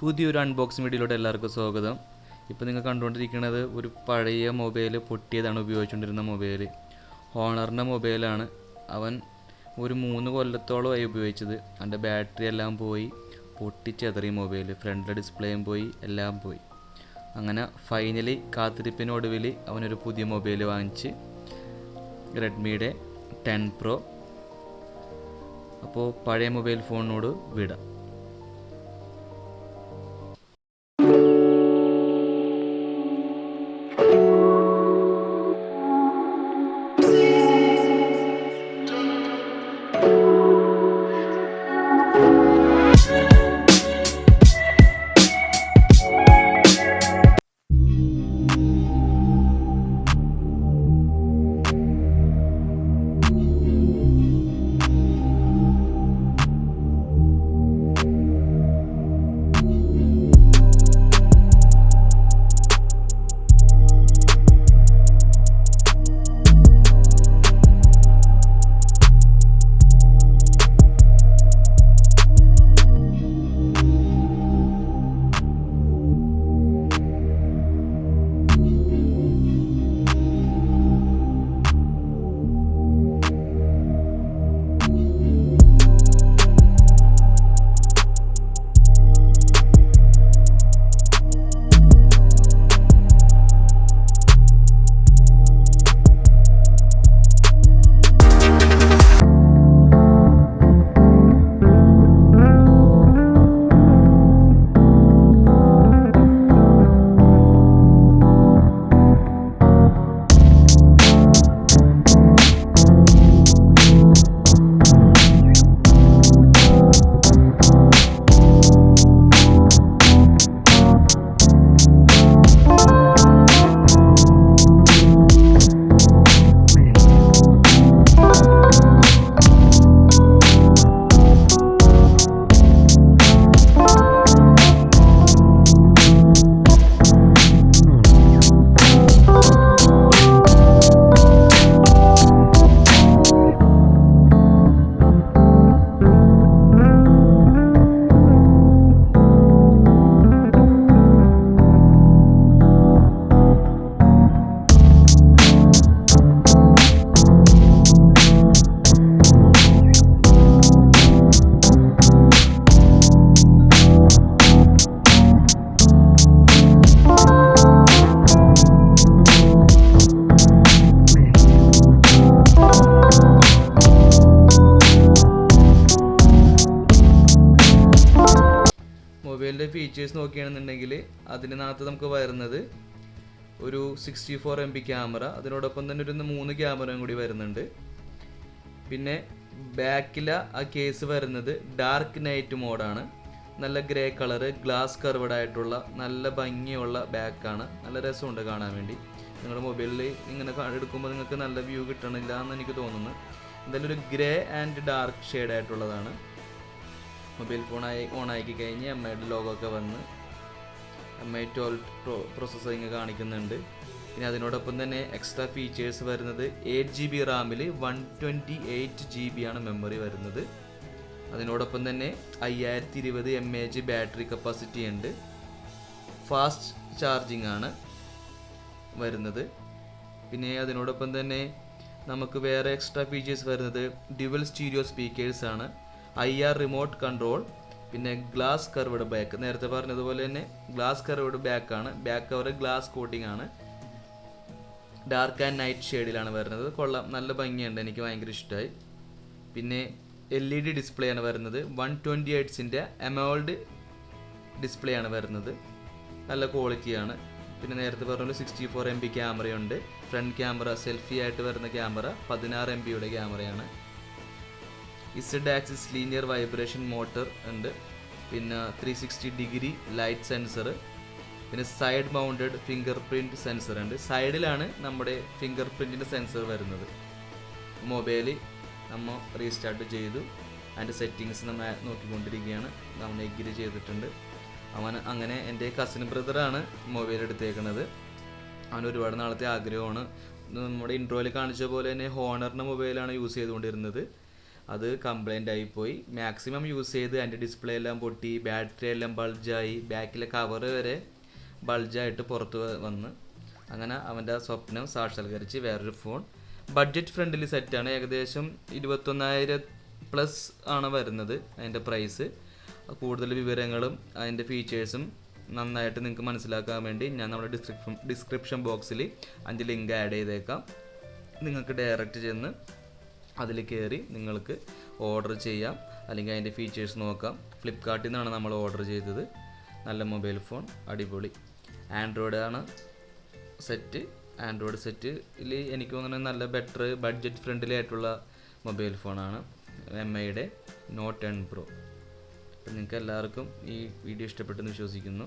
പുതിയൊരു അൺബോക്സിംഗ് വീഡിയോയിലോട്ട് എല്ലാവർക്കും സ്വാഗതം. ഇപ്പോൾ നിങ്ങൾ കണ്ടുകൊണ്ടിരിക്കുന്നത് ഒരു പഴയ മൊബൈൽ പൊട്ടിയതാണ്, ഉപയോഗിച്ചുകൊണ്ടിരുന്ന മൊബൈൽ. ഹോണറിൻ്റെ മൊബൈലാണ്. അവൻ ഒരു 3 കൊല്ലത്തോളമായി ഉപയോഗിച്ചത്. അവൻ്റെ ബാറ്ററി എല്ലാം പോയി, പൊട്ടിച്ചെതറി മൊബൈൽ, ഫ്രണ്ടിലെ ഡിസ്പ്ലേയും പോയി, എല്ലാം പോയി. അങ്ങനെ ഫൈനലി കാത്തിരിപ്പിനൊടുവിൽ അവനൊരു പുതിയ മൊബൈൽ വാങ്ങിച്ച്, റെഡ്മിയുടെ 10 Pro. അപ്പോൾ പഴയ മൊബൈൽ ഫോണിനോട് വിട. മൊബൈലിൻ്റെ ഫീച്ചേഴ്സ് നോക്കുകയാണെന്നുണ്ടെങ്കിൽ അതിനകത്ത് നമുക്ക് വരുന്നത് ഒരു 64 MB ക്യാമറ, അതിനോടൊപ്പം തന്നെ ഒരു 3 ക്യാമറയും കൂടി വരുന്നുണ്ട്. പിന്നെ ബാക്കിലെ ആ കേസ് വരുന്നത് ഡാർക്ക് നൈറ്റ് മോഡാണ്. നല്ല ഗ്രേ കളറ്, ഗ്ലാസ് കർവഡ് ആയിട്ടുള്ള നല്ല ഭംഗിയുള്ള ബാക്കാണ്. നല്ല രസമുണ്ട് കാണാൻ വേണ്ടി. നിങ്ങളുടെ മൊബൈലിൽ ഇങ്ങനെ എടുക്കുമ്പോൾ നിങ്ങൾക്ക് നല്ല വ്യൂ കിട്ടണില്ല എന്ന് എനിക്ക് തോന്നുന്നു. എന്തായാലും ഒരു ഗ്രേ ആൻഡ് ഡാർക്ക് ഷെയ്ഡ് ആയിട്ടുള്ളതാണ്. മൊബൈൽ ഫോൺ ഓണാക്കി കഴിഞ്ഞ് MIയുടെ ലോഗോ ഒക്കെ വന്ന് MI 12 പ്രോസസ്സിങ് കാണിക്കുന്നുണ്ട്. പിന്നെ അതിനോടൊപ്പം തന്നെ എക്സ്ട്രാ ഫീച്ചേഴ്സ് വരുന്നത് 8GB റാമിൽ 128GB ആണ് മെമ്മറി വരുന്നത്. അതിനോടൊപ്പം തന്നെ 5020 mAh ബാറ്ററി കപ്പാസിറ്റി ഉണ്ട്. ഫാസ്റ്റ് ചാർജിങ് ആണ് വരുന്നത്. പിന്നെ അതിനോടൊപ്പം തന്നെ നമുക്ക് വേറെ എക്സ്ട്രാ ഫീച്ചേഴ്സ് വരുന്നത് ഡ്യുവൽ സ്റ്റീരിയോ സ്പീക്കേഴ്സ് ആണ്, IR റിമോട്ട് കൺട്രോൾ, പിന്നെ ഗ്ലാസ് കർവ്ഡ് ബാക്ക്. നേരത്തെ പറഞ്ഞതുപോലെ തന്നെ ഗ്ലാസ് കർവ്ഡ് ബാക്കാണ്. ബാക്ക് കവർ ഗ്ലാസ് കോട്ടിംഗ് ആണ്. ഡാർക്ക് ആൻഡ് നൈറ്റ് ഷെയ്ഡിലാണ് വരുന്നത്. കൊള്ളാം, നല്ല ഭംഗിയുണ്ട്, എനിക്ക് ഭയങ്കര ഇഷ്ടമായി. പിന്നെ LED ഡിസ്പ്ലേ ആണ് വരുന്നത്. 120 Hz AMOLED ഡിസ്പ്ലേ ആണ് വരുന്നത്. നല്ല ക്വാളിറ്റിയാണ്. പിന്നെ നേരത്തെ പറഞ്ഞ 64 MB ക്യാമറയുണ്ട്. ഫ്രണ്ട് ക്യാമറ സെൽഫി ആയിട്ട് വരുന്ന ക്യാമറ 16 MBയുടെ ക്യാമറയാണ്. Z axis linear vibration motor ഉണ്ട്. പിന്നെ 360° ലൈറ്റ് സെൻസർ, പിന്നെ side mounted finger print sensor ഉണ്ട്. സൈഡിലാണ് നമ്മുടെ ഫിംഗർ പ്രിൻറ്റിൻ്റെ സെൻസർ വരുന്നത്. മൊബൈൽ നമ്മൾ റീസ്റ്റാർട്ട് ചെയ്തു, അതിൻ്റെ സെറ്റിങ്സ് നമ്മൾ നോക്കിക്കൊണ്ടിരിക്കുകയാണ്. നമ്മൾ എഗ്രി ചെയ്തിട്ടുണ്ട്. അങ്ങനെ എൻ്റെ കസിൻ ബ്രദറാണ് മൊബൈൽ എടുത്തേക്കുന്നത്. അവന് ഒരുപാട് നാളത്തെ ആഗ്രഹമാണ്. നമ്മുടെ ഇൻട്രോയിൽ കാണിച്ച പോലെ തന്നെ ഹോണറിൻ്റെ മൊബൈലാണ് യൂസ് ചെയ്തുകൊണ്ടിരുന്നത്. അത് കംപ്ലൈൻ്റ് ആയിപ്പോയി. മാക്സിമം യൂസ് ചെയ്ത് അതിൻ്റെ ഡിസ്പ്ലേ എല്ലാം പൊട്ടി, ബാറ്ററി എല്ലാം ബൾജായി, ബാക്കിലെ കവർ വരെ ബൾജായിട്ട് പുറത്ത് വന്ന്. അങ്ങനെ അവൻ്റെ സ്വപ്നം സാക്ഷാത്കരിച്ച് വേറൊരു ഫോൺ ബഡ്ജറ്റ് ഫ്രണ്ട്ലി സെറ്റാണ്. ഏകദേശം 21,000 പ്ലസ് ആണ് വരുന്നത് അതിൻ്റെ പ്രൈസ്. കൂടുതൽ വിവരങ്ങളും അതിൻ്റെ ഫീച്ചേഴ്സും നന്നായിട്ട് നിങ്ങൾക്ക് മനസ്സിലാക്കാൻ വേണ്ടി ഞാൻ നമ്മുടെ ഡിസ്ക്രിപ്ഷൻ ബോക്സിൽ അതിൻ്റെ ലിങ്ക് ആഡ് ചെയ്തേക്കാം. നിങ്ങൾക്ക് ഡയറക്റ്റ് ചെന്ന് അതിൽ കയറി നിങ്ങൾക്ക് ഓർഡർ ചെയ്യാം, അല്ലെങ്കിൽ അതിൻ്റെ ഫീച്ചേഴ്സ് നോക്കാം. ഫ്ലിപ്കാർട്ടിൽ നിന്നാണ് നമ്മൾ ഓർഡർ ചെയ്തത്. നല്ല മൊബൈൽ ഫോൺ, അടിപൊളി. ആൻഡ്രോയിഡ് ആണ് സെറ്റ്. ആൻഡ്രോയിഡ് സെറ്റിൽ എനിക്ക് തോന്നുന്നത് നല്ല ബെറ്റർ ബഡ്ജറ്റ് ഫ്രണ്ട്ലി ആയിട്ടുള്ള മൊബൈൽ ഫോണാണ് MIയുടെ Note 10 Pro. അപ്പം നിങ്ങൾക്ക് എല്ലാവർക്കും ഈ വീഡിയോ ഇഷ്ടപ്പെട്ടെന്ന് വിശ്വസിക്കുന്നു.